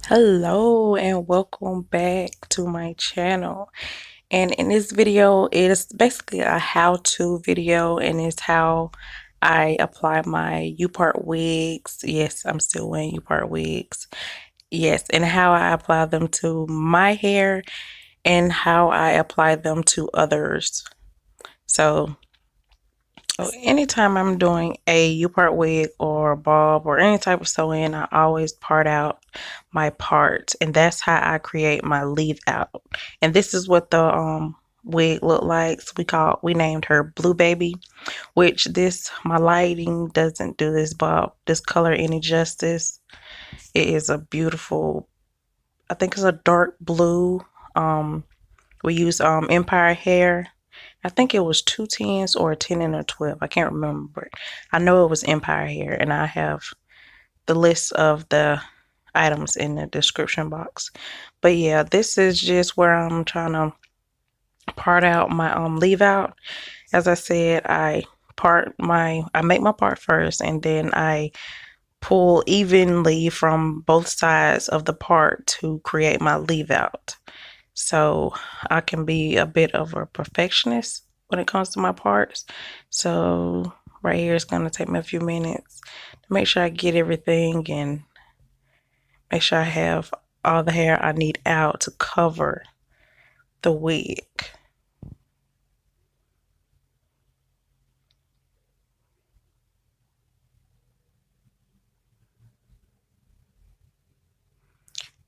Hello and welcome back to my channel. And in this video, it is basically a how-to video, and it's how I apply my Upart wigs. Yes, I'm still wearing Upart wigs. Yes, and how I apply them to my hair and how I apply them to others. So anytime I'm doing a U-part wig or a bob or any type of sew-in, I always part out my parts, and that's how I create my leave out. And this is what the wig looked like. So we named her Blue Baby, which my lighting doesn't do this color any justice. It is a beautiful, I think it's a dark blue. We use Empire hair. I think it was 2 10s or a 10 and a 12. I can't remember. I know it was Empire hair, and I have the list of the items in the description box. But yeah, this is just where I'm trying to part out my leave out. As I said, I make my part first, and then I pull evenly from both sides of the part to create my leave out. So I can be a bit of a perfectionist when it comes to my parts. So right here, it's going to take me a few minutes to make sure I get everything and make sure I have all the hair I need out to cover the wig.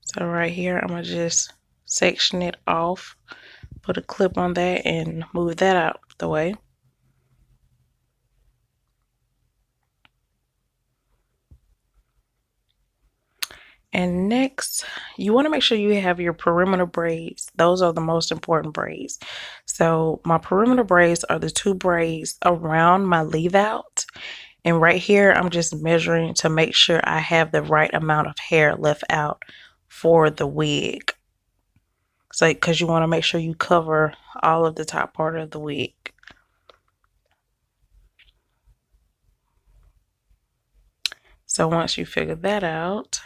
So right here, I'm going to just section it off, put a clip on that, and move that out the way. And next, you want to make sure you have your perimeter braids. Those are the most important braids. So my perimeter braids are the 2 braids around my leave out. And right here, I'm just measuring to make sure I have the right amount of hair left out for the wig. So, because you want to make sure you cover all of the top part of the wig. So once you figure that out,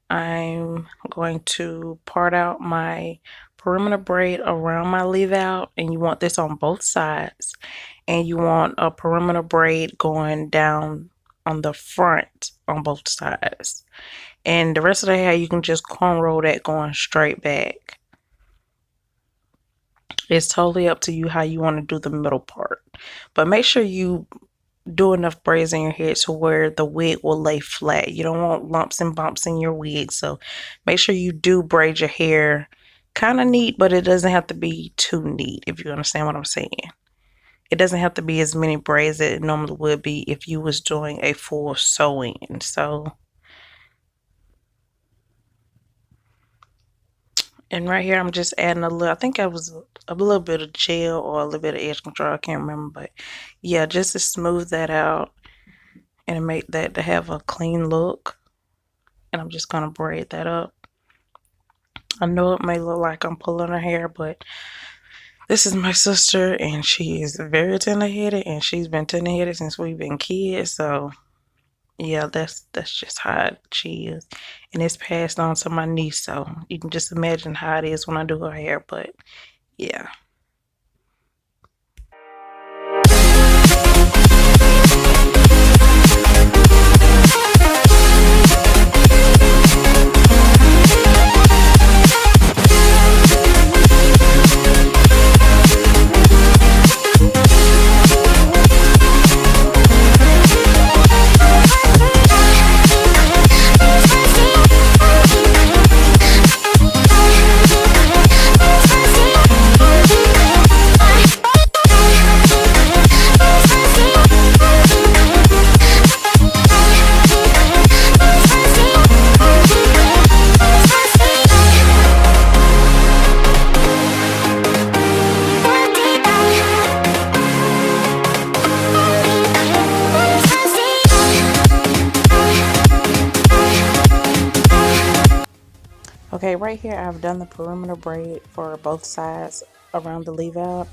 I'm going to part out my perimeter braid around my leave out, and you want this on both sides, and you want a perimeter braid going down on the front on both sides, and the rest of the hair you can just cornrow that going straight back. It's totally up to you how you want to do the middle part, but make sure you do enough braids in your head to where the wig will lay flat. You don't want lumps and bumps in your wig, so make sure you do braid your hair kind of neat, but it doesn't have to be too neat, if you understand what I'm saying. It doesn't have to be as many braids as it normally would be if you was doing a full sew-in. So, and right here I'm just adding a little, I think I was a little bit of gel or a little bit of edge control, I can't remember, but yeah, just to smooth that out and make that to have a clean look. And I'm just gonna braid that up. I know it may look like I'm pulling her hair, but this is my sister, and she is very tender-headed, and she's been tender-headed since we've been kids. So yeah, that's just how she is, and it's passed on to my niece. So you can just imagine how it is when I do her hair. But yeah. Okay, right here I've done the perimeter braid for both sides around the leave out,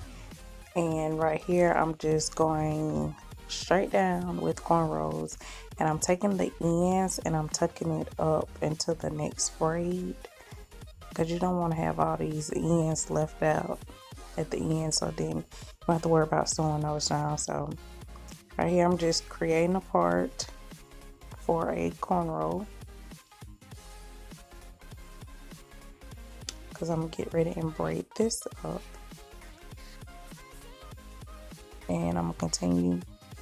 and right here I'm just going straight down with cornrows, And I'm taking the ends and I'm tucking it up into the next braid, because you don't want to have all these ends left out at the end, so then you don't have to worry about sewing those down. So right here I'm just creating a part for a cornrow, because I'm gonna get ready and braid this up, and I'm gonna continue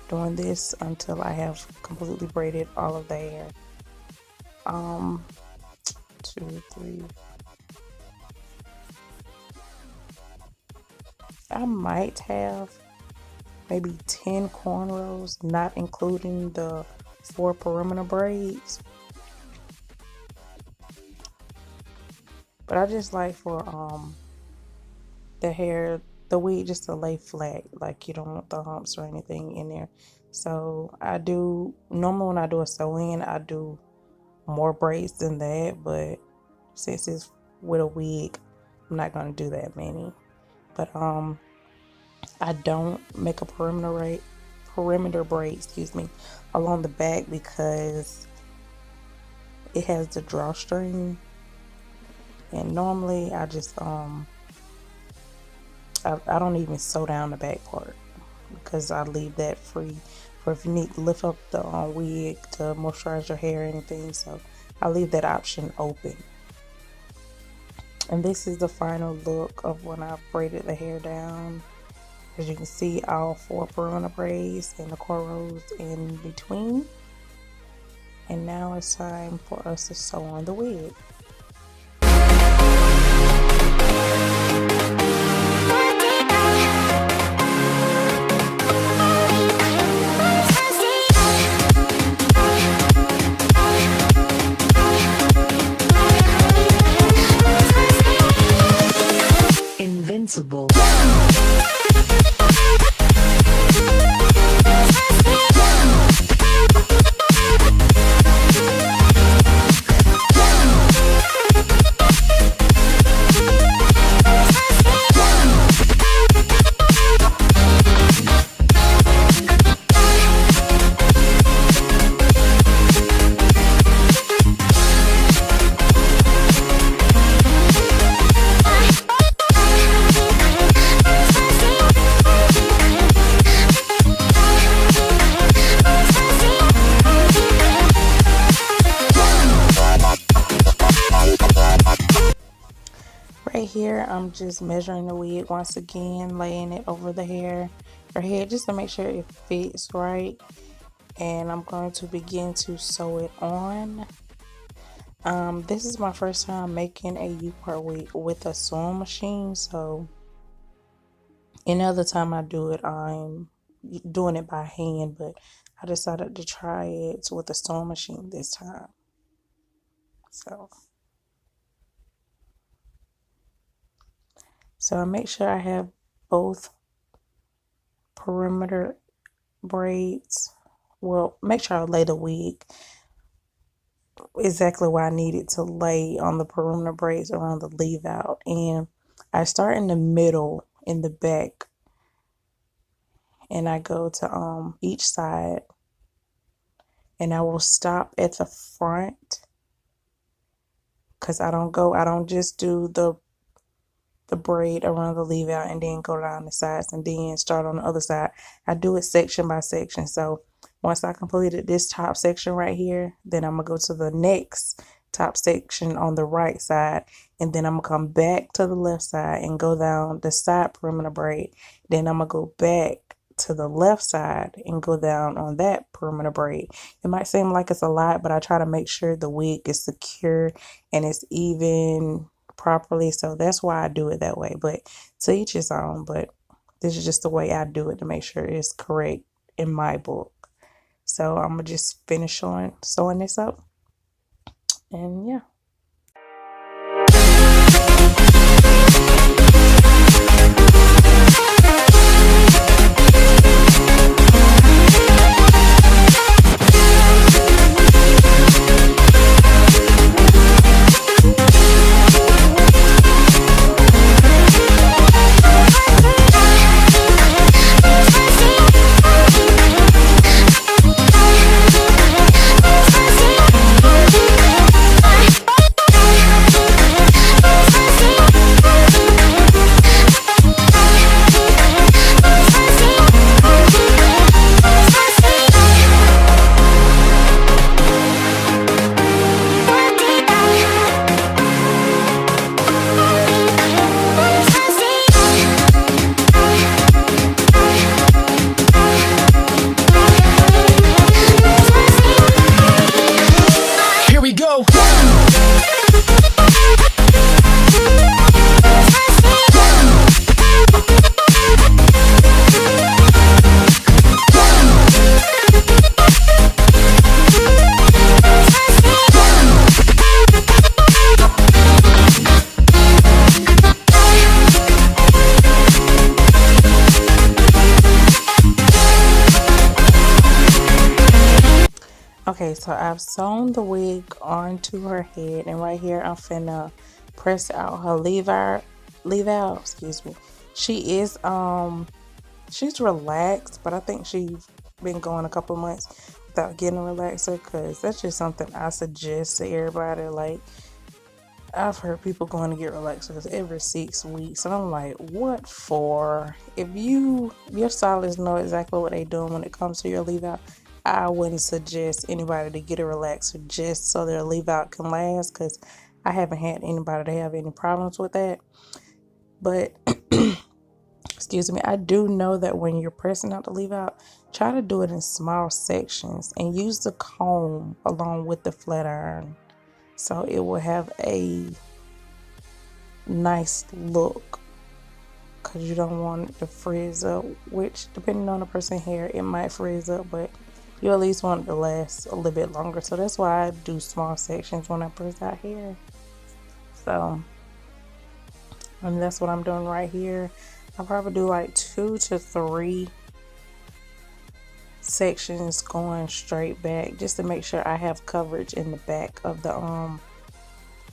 doing this until I have completely braided all of the hair. 2, 3. I might have maybe 10 cornrows, not including the 4 perimeter braids. But I just like for the hair, the wig just to lay flat, like you don't want the humps or anything in there. So I do, normally when I do a sew-in, I do more braids than that, but since it's with a wig, I'm not gonna do that many. But I don't make a perimeter braid, excuse me, along the back, because it has the drawstring, and normally I just I don't even sew down the back part, because I leave that free for if you need to lift up the wig to moisturize your hair or anything. So I leave that option open. And this is the final look of when I braided the hair down. As you can see, all 4 perimeter braids and the cornrows in between. And now it's time for us to sew on the wig. Invincible. Right here, I'm just measuring the wig once again, laying it over the hair or head just to make sure it fits right. And I'm going to begin to sew it on. This is my first time making a Upart wig with a sewing machine, so any other time I do it, I'm doing it by hand, but I decided to try it with a sewing machine this time. So I make sure I have both perimeter braids. Well, make sure I lay the wig exactly where I need it to lay on the perimeter braids around the leave out. And I start in the middle in the back, and I go to each side, and I will stop at the front, because I don't just do the braid around the leave out and then go down the sides and then start on the other side. I do it section by section. So once I completed this top section right here, then I'm gonna go to the next top section on the right side, and then I'm gonna come back to the left side and go down the side perimeter braid. Then I'm gonna go back to the left side and go down on that perimeter braid. It might seem like it's a lot, but I try to make sure the wig is secure and it's even properly, so that's why I do it that way. But to each his own, but this is just the way I do it to make sure it's correct in my book. So I'm gonna just finish sewing this up, and yeah. Okay, so I've sewn the wig onto her head, and right here I'm finna press out her leave out, excuse me. She is she's relaxed, but I think she's been going a couple months without getting a relaxer, because that's just something I suggest to everybody. Like, I've heard people going to get relaxers every 6 weeks, and I'm like, what for? If your stylists know exactly what they're doing when it comes to your leave out, I wouldn't suggest anybody to get a relaxer just so their leave out can last, because I haven't had anybody to have any problems with that. But excuse me, I do know that when you're pressing out the leave out, try to do it in small sections and use the comb along with the flat iron, so it will have a nice look, because you don't want it to frizz up, which depending on the person's hair, it might frizz up, but you at least want it to last a little bit longer. So that's why I do small sections when I press out hair. So, and that's what I'm doing right here. I'll probably do like 2 to 3 sections going straight back, just to make sure I have coverage in the back of the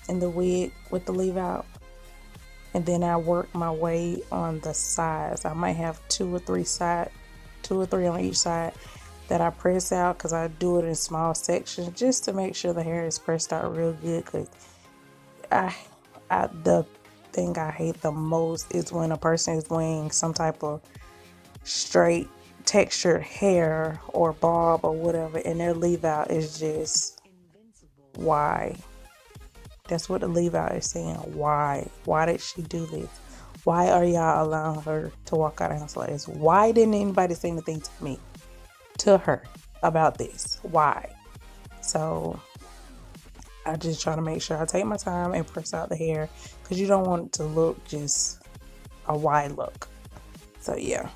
in the wig with the leave out. And then I work my way on the sides. I might have 2 or 3 on each side that I press out, because I do it in small sections just to make sure the hair is pressed out real good. Because the thing I hate the most is when a person is wearing some type of straight textured hair or bob or whatever, and their leave out is just, why? That's what the leave out is saying. Why? Why did she do this? Why are y'all allowing her to walk out of the house like this? Why didn't anybody say anything to her about this? Why? So I just try to make sure I take my time and press out the hair, because you don't want it to look just a wide look. So yeah.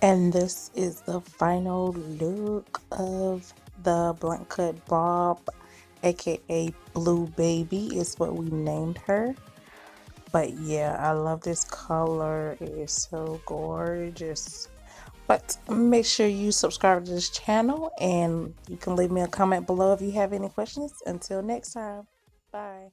And this is the final look of the blunt cut bob, aka Blue Baby is what we named her. But yeah, I love this color. It is so gorgeous. But make sure you subscribe to this channel, and you can leave me a comment below if you have any questions. Until next time, bye.